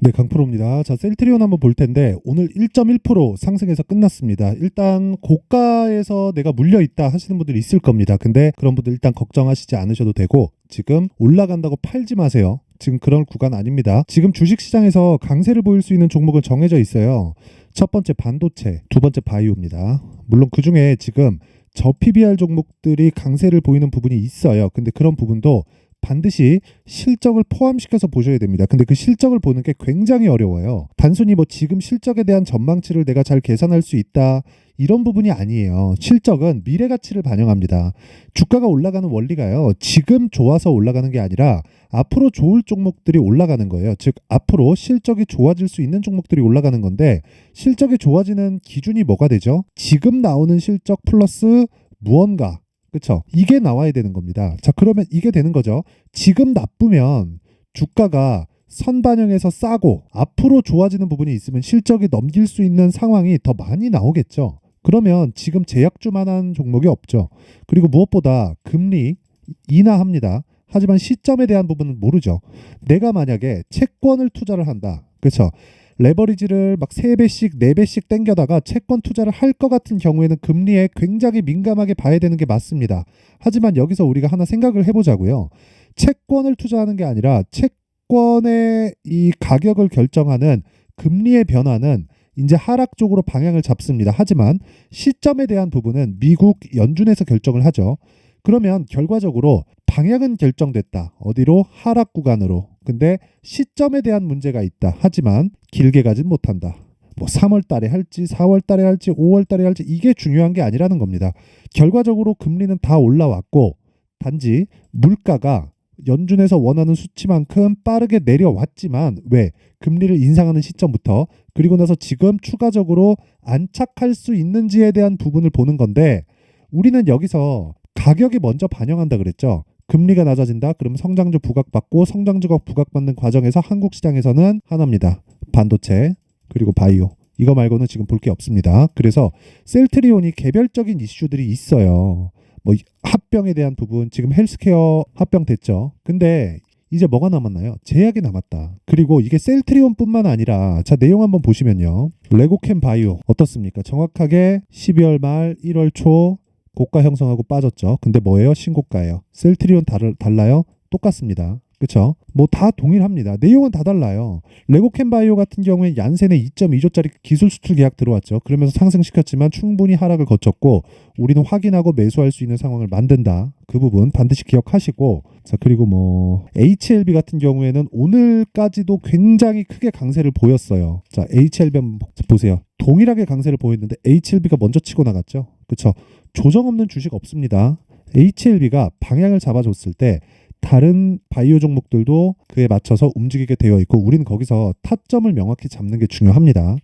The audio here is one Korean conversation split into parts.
네, 강프로입니다. 자, 셀트리온 한번 볼 텐데 오늘 1.1% 상승해서 끝났습니다. 일단 고가에서 내가 물려 있다 하시는 분들이 있을 겁니다. 근데 그런 분들 일단 걱정하시지 않으셔도 되고 지금 올라간다고 팔지 마세요. 지금 그런 구간 아닙니다. 지금 주식시장에서 강세를 보일 수 있는 종목은 정해져 있어요. 첫 번째 반도체, 두 번째 바이오입니다. 물론 그중에 지금 저 PBR 종목들이 강세를 보이는 부분이 있어요. 근데 그런 부분도 반드시 실적을 포함시켜서 보셔야 됩니다. 근데 그 실적을 보는 게 굉장히 어려워요. 단순히 뭐 지금 실적에 대한 전망치를 내가 잘 계산할 수 있다 이런 부분이 아니에요. 실적은 미래 가치를 반영합니다. 주가가 올라가는 원리가요. 지금 좋아서 올라가는 게 아니라 앞으로 좋을 종목들이 올라가는 거예요. 즉 앞으로 실적이 좋아질 수 있는 종목들이 올라가는 건데 실적이 좋아지는 기준이 뭐가 되죠? 지금 나오는 실적 플러스 무언가, 그렇죠? 이게 나와야 되는 겁니다. 자, 그러면 이게 되는 거죠. 지금 나쁘면 주가가 선반영해서 싸고 앞으로 좋아지는 부분이 있으면 실적이 넘길 수 있는 상황이 더 많이 나오겠죠. 그러면 지금 제약주만한 종목이 없죠. 그리고 무엇보다 금리 인하합니다. 하지만 시점에 대한 부분은 모르죠. 내가 만약에 채권을 투자를 한다. 그렇죠? 레버리지를 막 3배씩 4배씩 땡겨다가 채권 투자를 할 것 같은 경우에는 금리에 굉장히 민감하게 봐야 되는 게 맞습니다. 하지만 여기서 우리가 하나 생각을 해보자고요. 채권을 투자하는 게 아니라 채권의 이 가격을 결정하는 금리의 변화는 이제 하락 쪽으로 방향을 잡습니다. 하지만 시점에 대한 부분은 미국 연준에서 결정을 하죠. 그러면 결과적으로 방향은 결정됐다. 어디로? 하락 구간으로. 근데 시점에 대한 문제가 있다. 하지만 길게 가진 못한다. 뭐 3월 달에 할지 4월 달에 할지 5월 달에 할지 이게 중요한 게 아니라는 겁니다. 결과적으로 금리는 다 올라왔고 단지 물가가 연준에서 원하는 수치만큼 빠르게 내려왔지만 왜? 금리를 인상하는 시점부터 그리고 나서 지금 추가적으로 안착할 수 있는지에 대한 부분을 보는 건데 우리는 여기서 가격이 먼저 반영한다 그랬죠. 금리가 낮아진다. 그러면 성장주 부각받고 성장주가 부각받는 과정에서 한국 시장에서는 하나입니다. 반도체 그리고 바이오. 이거 말고는 지금 볼 게 없습니다. 그래서 셀트리온이 개별적인 이슈들이 있어요. 뭐 합병에 대한 부분 지금 헬스케어 합병 됐죠. 근데 이제 뭐가 남았나요? 제약이 남았다. 그리고 이게 셀트리온뿐만 아니라 자 내용 한번 보시면요. 레고캠 바이오 어떻습니까? 정확하게 12월 말 1월 초 고가 형성하고 빠졌죠. 근데 뭐예요? 신고가예요. 셀트리온 달라요? 똑같습니다. 그렇죠? 뭐 다 동일합니다. 내용은 다 달라요. 레고캠 바이오 같은 경우에 얀센에 2.2조짜리 기술 수출 계약 들어왔죠. 그러면서 상승시켰지만 충분히 하락을 거쳤고 우리는 확인하고 매수할 수 있는 상황을 만든다. 그 부분 반드시 기억하시고 자 그리고 뭐 HLB 같은 경우에는 오늘까지도 굉장히 크게 강세를 보였어요. 자 HLB 한번 보세요. 동일하게 강세를 보였는데 HLB가 먼저 치고 나갔죠. 그렇죠? 조정 없는 주식 없습니다. HLB가 방향을 잡아줬을 때 다른 바이오 종목들도 그에 맞춰서 움직이게 되어 있고 우리는 거기서 타점을 명확히 잡는 게 중요합니다.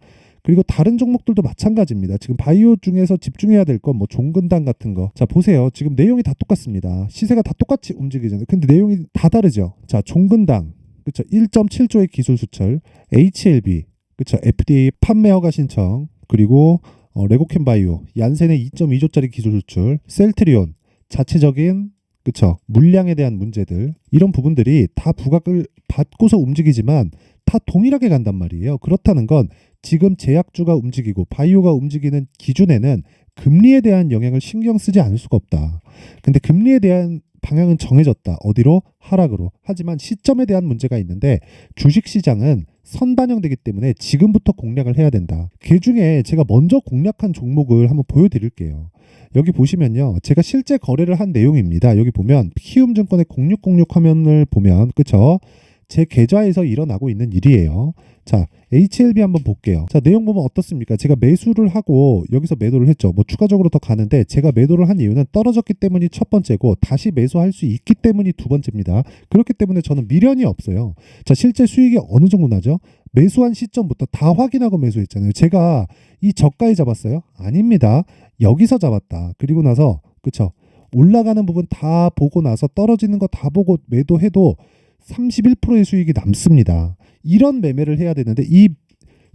그리고 다른 종목들도 마찬가지입니다. 지금 바이오 중에서 집중해야 될 건 뭐 종근당 같은 거. 자 보세요. 지금 내용이 다 똑같습니다. 시세가 다 똑같이 움직이잖아요. 근데 내용이 다 다르죠. 자 종근당 그렇죠. 1.7조의 기술 수출 HLB 그렇죠. FDA 판매 허가 신청 그리고 레고캠 바이오 얀센의 2.2조짜리 기술 수출 셀트리온 자체적인 그쵸 물량에 대한 문제들 이런 부분들이 다 부각을 받고서 움직이지만 다 동일하게 간단 말이에요. 그렇다는 건 지금 제약주가 움직이고 바이오가 움직이는 기준에는 금리에 대한 영향을 신경 쓰지 않을 수가 없다. 근데 금리에 대한 방향은 정해졌다. 어디로? 하락으로. 하지만 시점에 대한 문제가 있는데 주식시장은 선반영되기 때문에 지금부터 공략을 해야 된다. 그 중에 제가 먼저 공략한 종목을 한번 보여드릴게요. 여기 보시면요. 제가 실제 거래를 한 내용입니다. 여기 보면 키움증권의 0606 화면을 보면 그쵸? 제 계좌에서 일어나고 있는 일이에요. 자, HLB 한번 볼게요. 자, 내용 보면 어떻습니까? 제가 매수를 하고 여기서 매도를 했죠. 뭐 추가적으로 더 가는데 제가 매도를 한 이유는 떨어졌기 때문이 첫 번째고 다시 매수할 수 있기 때문이 두 번째입니다. 그렇기 때문에 저는 미련이 없어요. 자, 실제 수익이 어느 정도 나죠? 매수한 시점부터 다 확인하고 매수했잖아요. 제가 이 저가에 잡았어요? 아닙니다. 여기서 잡았다. 그리고 나서 그쵸? 올라가는 부분 다 보고 나서 떨어지는 거 다 보고 매도해도 31%의 수익이 남습니다. 이런 매매를 해야 되는데 이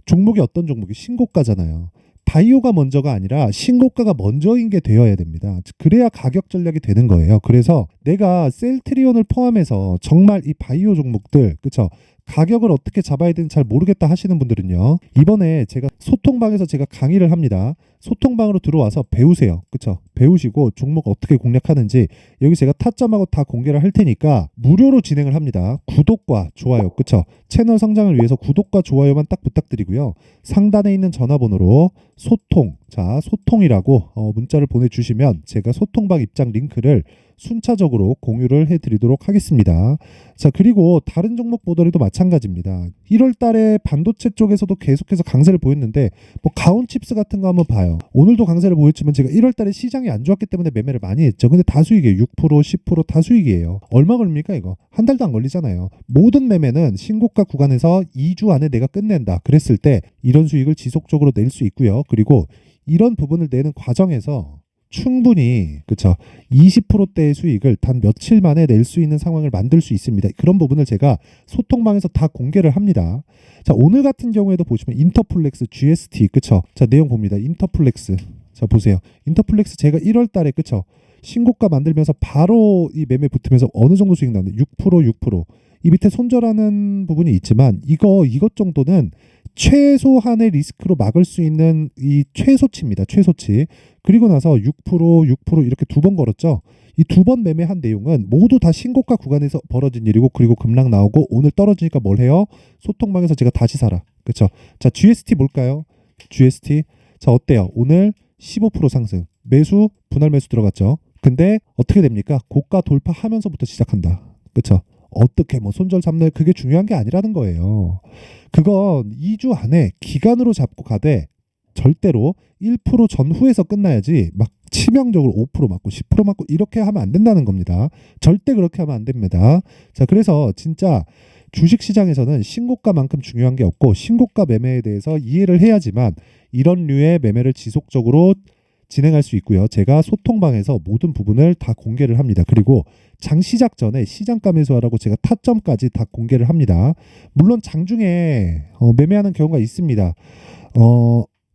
종목이 어떤 종목이 신고가잖아요. 바이오가 먼저가 아니라 신고가가 먼저인 게 되어야 됩니다. 그래야 가격 전략이 되는 거예요. 그래서 내가 셀트리온을 포함해서 정말 이 바이오 종목들 그쵸? 가격을 어떻게 잡아야 되는지 잘 모르겠다 하시는 분들은요, 이번에 제가 소통방에서 제가 강의를 합니다. 소통방으로 들어와서 배우세요. 그쵸? 배우시고 종목 어떻게 공략하는지 여기 제가 타점하고 다 공개를 할 테니까 무료로 진행을 합니다. 구독과 좋아요, 그쵸? 채널 성장을 위해서 구독과 좋아요만 딱 부탁드리고요. 상단에 있는 전화번호로 소통, 자 소통이라고 문자를 보내주시면 제가 소통방 입장 링크를 순차적으로 공유를 해드리도록 하겠습니다. 자, 그리고 다른 종목 보더라도 마찬가지입니다. 1월 달에 반도체 쪽에서도 계속해서 강세를 보였는데 뭐 가온칩스 같은 거 한번 봐요. 오늘도 강세를 보였지만 제가 1월 달에 시장이 안 좋았기 때문에 매매를 많이 했죠. 근데 다 수익이에요. 6%, 10%다 수익이에요. 얼마 걸립니까 이거? 한 달도 안 걸리잖아요. 모든 매매는 신고가 구간에서 2주 안에 내가 끝낸다 그랬을 때 이런 수익을 지속적으로 낼 수 있고요. 그리고 이런 부분을 내는 과정에서 충분히 그쵸 20%대의 수익을 단 며칠 만에 낼 수 있는 상황을 만들 수 있습니다. 그런 부분을 제가 소통방에서 다 공개를 합니다. 자, 오늘 같은 경우에도 보시면 인터플렉스 GST 그쵸? 자, 내용 봅니다. 인터플렉스 자 보세요. 인터플렉스 제가 1월 달에 그쵸 신고가 만들면서 바로 이 매매 붙으면서 어느 정도 수익 나는데 6%. 이 밑에 손절하는 부분이 있지만 이것 정도는 최소한의 리스크로 막을 수 있는 이 최소치입니다. 최소치. 그리고 나서 6% 이렇게 두 번 걸었죠. 이 두 번 매매한 내용은 모두 다 신고가 구간에서 벌어진 일이고 그리고 급락 나오고 오늘 떨어지니까 뭘 해요? 소통방에서 제가 다시 사라. 그렇죠? 자, GST 볼까요? GST. 자, 어때요? 오늘 15% 상승. 매수 분할 매수 들어갔죠. 근데 어떻게 됩니까? 고가 돌파하면서부터 시작한다. 그렇죠? 어떻게 뭐 손절 잡는 그게 중요한 게 아니라는 거예요. 그건 2주 안에 기간으로 잡고 가되 절대로 1% 전후에서 끝나야지 막 치명적으로 5% 맞고 10% 맞고 이렇게 하면 안 된다는 겁니다. 절대 그렇게 하면 안 됩니다. 자, 그래서 진짜 주식시장에서는 신고가만큼 중요한 게 없고 신고가 매매에 대해서 이해를 해야지만 이런 류의 매매를 지속적으로 진행할 수 있고요. 제가 소통방에서 모든 부분을 다 공개를 합니다. 그리고 장 시작 전에 시장가 매수하라고 제가 타점까지 다 공개를 합니다. 물론 장중에 매매하는 경우가 있습니다.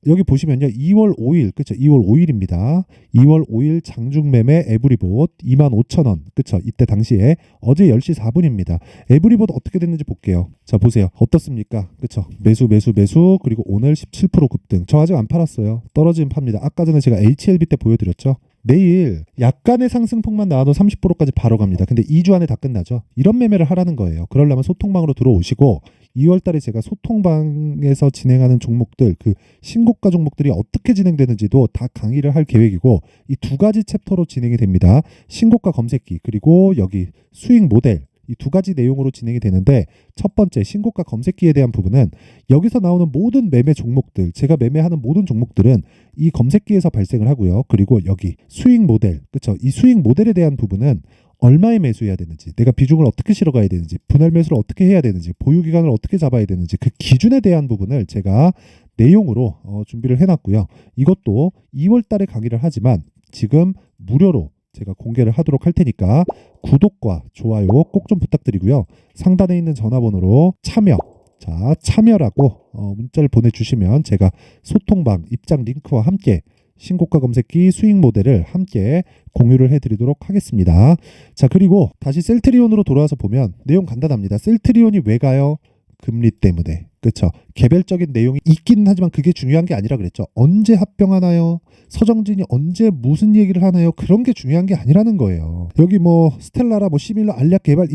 여기 보시면요. 2월 5일, 그쵸? 2월 5일입니다. 2월 5일 장중 매매 에브리봇 25,000원. 그쵸? 이때 당시에 어제 10시 4분입니다. 에브리봇 어떻게 됐는지 볼게요. 자, 보세요. 어떻습니까? 그쵸? 매수. 그리고 오늘 17% 급등. 저 아직 안 팔았어요. 떨어지면 팝니다. 아까 전에 제가 HLB 때 보여드렸죠. 내일 약간의 상승폭만 나와도 30%까지 바로 갑니다. 근데 2주 안에 다 끝나죠. 이런 매매를 하라는 거예요. 그러려면 소통방으로 들어오시고 2월 달에 제가 소통방에서 진행하는 종목들 그 신고가 종목들이 어떻게 진행되는지도 다 강의를 할 계획이고 이 두 가지 챕터로 진행이 됩니다. 신고가 검색기 그리고 여기 수익 모델 이 두 가지 내용으로 진행이 되는데 첫 번째 신고가 검색기에 대한 부분은 여기서 나오는 모든 매매 종목들 제가 매매하는 모든 종목들은 이 검색기에서 발생을 하고요. 그리고 여기 수익 모델 그쵸? 이 수익 모델에 대한 부분은 얼마에 매수해야 되는지, 내가 비중을 어떻게 실어가야 되는지, 분할 매수를 어떻게 해야 되는지, 보유 기간을 어떻게 잡아야 되는지 그 기준에 대한 부분을 제가 내용으로 준비를 해놨고요. 이것도 2월 달에 강의를 하지만 지금 무료로 제가 공개를 하도록 할 테니까 구독과 좋아요 꼭 좀 부탁드리고요. 상단에 있는 전화번호로 참여라고 문자를 보내주시면 제가 소통방 입장 링크와 함께 신고가 검색기 수익 모델을 함께 공유를 해드리도록 하겠습니다. 자, 그리고 다시 셀트리온으로 돌아와서 보면 내용 간단합니다. 셀트리온이 왜 가요? 금리 때문에. 그렇죠. 개별적인 내용이 있기는 하지만 그게 중요한 게 아니라 그랬죠. 언제 합병하나요? 서정진이 언제 무슨 얘기를 하나요? 그런 게 중요한 게 아니라는 거예요. 여기 뭐 스텔라라 뭐 시밀러 알약 개발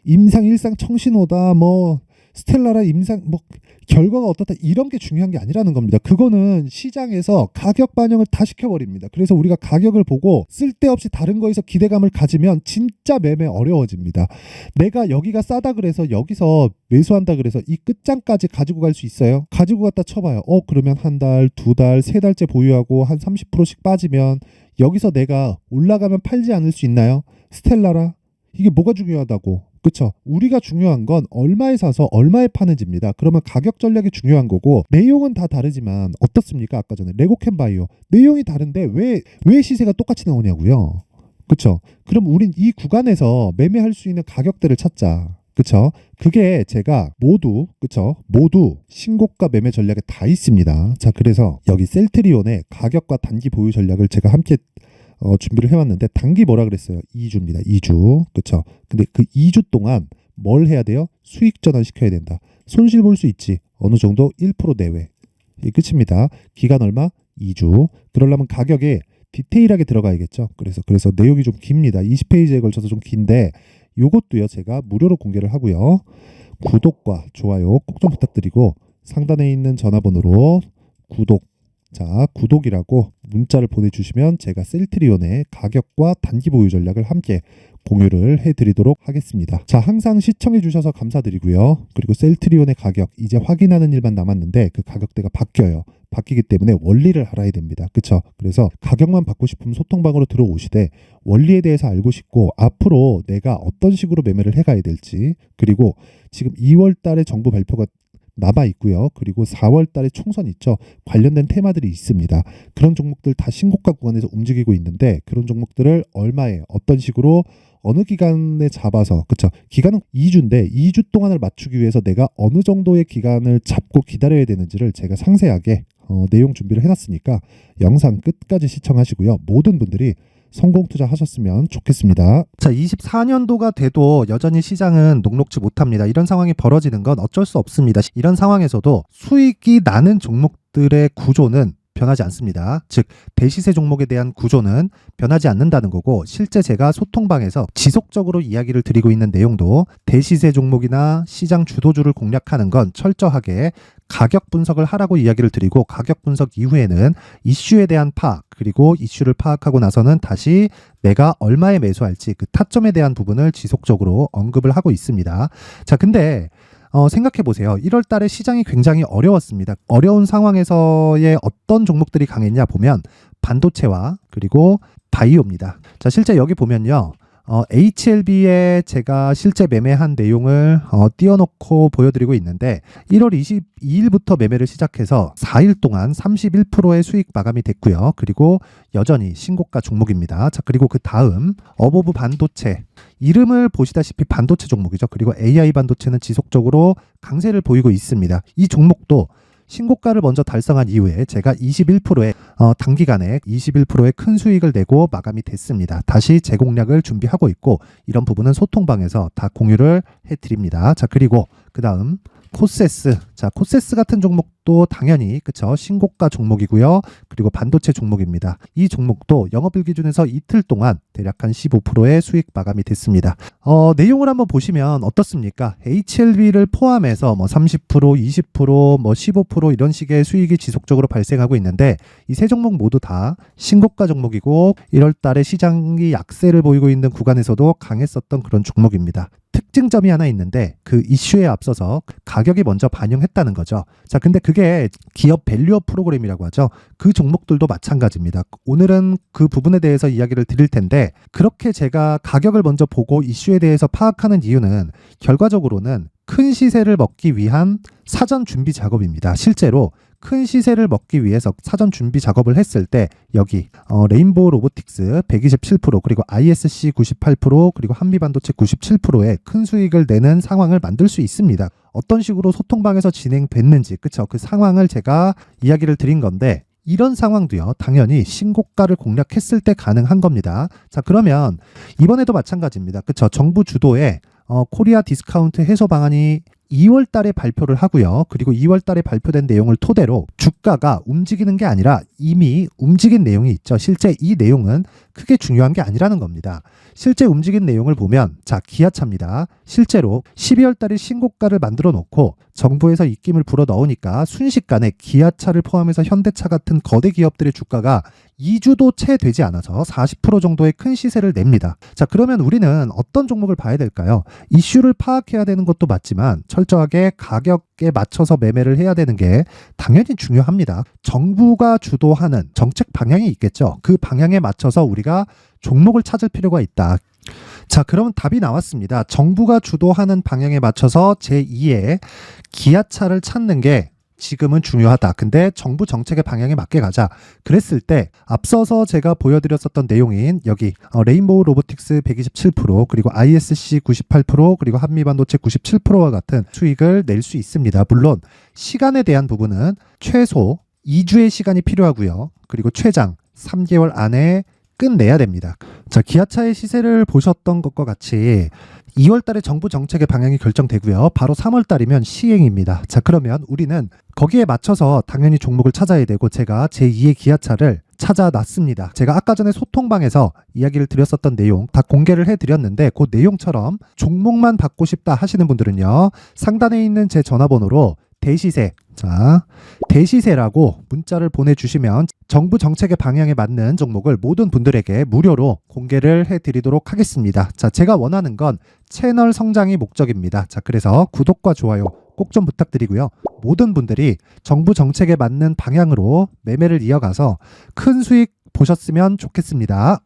임상 일상 청신호다 뭐 스텔라라 임상 뭐 결과가 어떻다 이런 게 중요한 게 아니라는 겁니다. 그거는 시장에서 가격 반영을 다 시켜버립니다. 그래서 우리가 가격을 보고 쓸데없이 다른 거에서 기대감을 가지면 진짜 매매 어려워집니다. 내가 여기가 싸다 그래서 여기서 매수한다 그래서 이 끝장까지 가지고 갈 수 있어요? 가지고 갔다 쳐봐요. 그러면 한 달, 두 달, 세 달째 보유하고 한 30%씩 빠지면 여기서 내가 올라가면 팔지 않을 수 있나요? 스텔라라 이게 뭐가 중요하다고? 그쵸? 우리가 중요한 건 얼마에 사서 얼마에 파는지입니다. 그러면 가격 전략이 중요한 거고 내용은 다 다르지만 어떻습니까? 아까 전에 레고캔바이오 내용이 다른데 왜 시세가 똑같이 나오냐고요? 그쵸? 그럼 우린 이 구간에서 매매할 수 있는 가격대를 찾자. 그쵸? 그게 제가 모두 신고가 매매 전략에 다 있습니다. 자, 그래서 여기 셀트리온의 가격과 단기 보유 전략을 제가 함께 준비를 해왔는데 단기 뭐라 그랬어요? 2주입니다. 2주. 그쵸? 근데 그 2주 동안 뭘 해야 돼요? 수익 전환시켜야 된다. 손실 볼 수 있지. 어느 정도 1% 내외. 이 끝입니다. 기간 얼마? 2주. 그러려면 가격에 디테일하게 들어가야겠죠. 그래서 내용이 좀 깁니다. 20페이지에 걸쳐서 좀 긴데 요것도요 제가 무료로 공개를 하고요. 구독과 좋아요 꼭 좀 부탁드리고 상단에 있는 전화번호로 구독이라고 문자를 보내주시면 제가 셀트리온의 가격과 단기 보유 전략을 함께 공유를 해드리도록 하겠습니다. 자, 항상 시청해주셔서 감사드리고요. 그리고 셀트리온의 가격 이제 확인하는 일만 남았는데 그 가격대가 바뀌어요. 바뀌기 때문에 원리를 알아야 됩니다. 그쵸? 그래서 가격만 받고 싶으면 소통방으로 들어오시되 원리에 대해서 알고 싶고 앞으로 내가 어떤 식으로 매매를 해가야 될지 그리고 지금 2월 달에 정부 발표가 남아 있고요. 그리고 4월 달에 총선 있죠. 관련된 테마들이 있습니다. 그런 종목들 다 신고가 구간에서 움직이고 있는데 그런 종목들을 얼마에 어떤 식으로 어느 기간에 잡아서 그쵸? 기간은 2주인데 2주 동안을 맞추기 위해서 내가 어느 정도의 기간을 잡고 기다려야 되는지를 제가 상세하게 내용 준비를 해놨으니까 영상 끝까지 시청하시고요. 모든 분들이 성공 투자하셨으면 좋겠습니다. 자, 24년도가 돼도 여전히 시장은 녹록지 못합니다. 이런 상황이 벌어지는 건 어쩔 수 없습니다. 이런 상황에서도 수익이 나는 종목들의 구조는 변하지 않습니다. 즉 대시세 종목에 대한 구조는 변하지 않는다는 거고 실제 제가 소통방에서 지속적으로 이야기를 드리고 있는 내용도 대시세 종목이나 시장 주도주를 공략하는 건 철저하게 가격 분석을 하라고 이야기를 드리고 가격 분석 이후에는 이슈에 대한 파악 그리고 이슈를 파악하고 나서는 다시 내가 얼마에 매수할지 그 타점에 대한 부분을 지속적으로 언급을 하고 있습니다. 자, 근데 생각해 보세요. 1월 달에 시장이 굉장히 어려웠습니다. 어려운 상황에서의 어떤 종목들이 강했냐 보면 반도체와 그리고 바이오입니다. 자, 실제 여기 보면요. HLB에 제가 실제 매매한 내용을 띄워놓고 보여드리고 있는데 1월 22일부터 매매를 시작해서 4일 동안 31%의 수익 마감이 됐고요. 그리고 여전히 신고가 종목입니다. 자, 그리고 그 다음 어보브 반도체 이름을 보시다시피 반도체 종목이죠. 그리고 AI 반도체는 지속적으로 강세를 보이고 있습니다. 이 종목도 신고가를 먼저 달성한 이후에 제가 21%의 단기간에 21%의 큰 수익을 내고 마감이 됐습니다. 다시 재공략을 준비하고 있고 이런 부분은 소통방에서 다 공유를 해드립니다. 자, 그리고 그 다음 코세스. 자, 코세스 같은 종목도 당연히 그쵸 신고가 종목이고요. 그리고 반도체 종목입니다. 이 종목도 영업일 기준에서 이틀 동안 대략 한 15%의 수익 마감이 됐습니다. 내용을 한번 보시면 어떻습니까? HLB를 포함해서 뭐 30%, 20%, 뭐 15% 이런 식의 수익이 지속적으로 발생하고 있는데 이 세 종목 모두 다 신고가 종목이고 1월 달에 시장이 약세를 보이고 있는 구간에서도 강했었던 그런 종목입니다. 특징점이 하나 있는데 그 이슈에 앞서서 가격이 먼저 반영했다는 거죠. 자, 근데 그게 기업 밸류업 프로그램이라고 하죠. 그 종목들도 마찬가지입니다. 오늘은 그 부분에 대해서 이야기를 드릴 텐데 그렇게 제가 가격을 먼저 보고 이슈에 대해서 파악하는 이유는 결과적으로는 큰 시세를 먹기 위한 사전 준비 작업입니다. 실제로 큰 시세를 먹기 위해서 사전 준비 작업을 했을 때 여기 레인보우 로보틱스 127% 그리고 ISC 98% 그리고 한미반도체 97%의 큰 수익을 내는 상황을 만들 수 있습니다. 어떤 식으로 소통방에서 진행됐는지 그쵸? 그 상황을 제가 이야기를 드린 건데 이런 상황도요 당연히 신고가를 공략했을 때 가능한 겁니다. 자, 그러면 이번에도 마찬가지입니다. 그쵸? 정부 주도의 코리아 디스카운트 해소 방안이 2월 달에 발표를 하고요. 그리고 2월 달에 발표된 내용을 토대로 주가가 움직이는 게 아니라 이미 움직인 내용이 있죠. 실제 이 내용은 크게 중요한 게 아니라는 겁니다. 실제 움직인 내용을 보면 자, 기아차입니다. 실제로 12월 달에 신고가를 만들어 놓고 정부에서 입김을 불어 넣으니까 순식간에 기아차를 포함해서 현대차 같은 거대 기업들의 주가가 2주도 채 되지 않아서 40% 정도의 큰 시세를 냅니다. 자, 그러면 우리는 어떤 종목을 봐야 될까요? 이슈를 파악해야 되는 것도 맞지만 철저하게 가격에 맞춰서 매매를 해야 되는 게 당연히 중요합니다. 정부가 주도하는 정책 방향이 있겠죠. 그 방향에 맞춰서 우리가 종목을 찾을 필요가 있다. 자, 그러면 답이 나왔습니다. 정부가 주도하는 방향에 맞춰서 제2의 기아차를 찾는 게 지금은 중요하다. 근데 정부 정책의 방향에 맞게 가자. 그랬을 때 앞서서 제가 보여드렸었던 내용인 여기 레인보우 로보틱스 127% 그리고 ISC 98% 그리고 한미반도체 97%와 같은 수익을 낼 수 있습니다. 물론 시간에 대한 부분은 최소 2주의 시간이 필요하고요. 그리고 최장 3개월 안에 끝내야 됩니다. 자, 기아차의 시세를 보셨던 것과 같이 2월 달에 정부 정책의 방향이 결정되고요. 바로 3월 달이면 시행입니다. 자, 그러면 우리는 거기에 맞춰서 당연히 종목을 찾아야 되고 제가 제2의 기아차를 찾아놨습니다. 제가 아까 전에 소통방에서 이야기를 드렸었던 내용 다 공개를 해드렸는데 그 내용처럼 종목만 받고 싶다 하시는 분들은요. 상단에 있는 제 전화번호로 대시세, 자, 대시세라고 문자를 보내주시면 정부 정책의 방향에 맞는 종목을 모든 분들에게 무료로 공개를 해드리도록 하겠습니다. 자, 제가 원하는 건 채널 성장이 목적입니다. 자, 그래서 구독과 좋아요 꼭 좀 부탁드리고요. 모든 분들이 정부 정책에 맞는 방향으로 매매를 이어가서 큰 수익 보셨으면 좋겠습니다.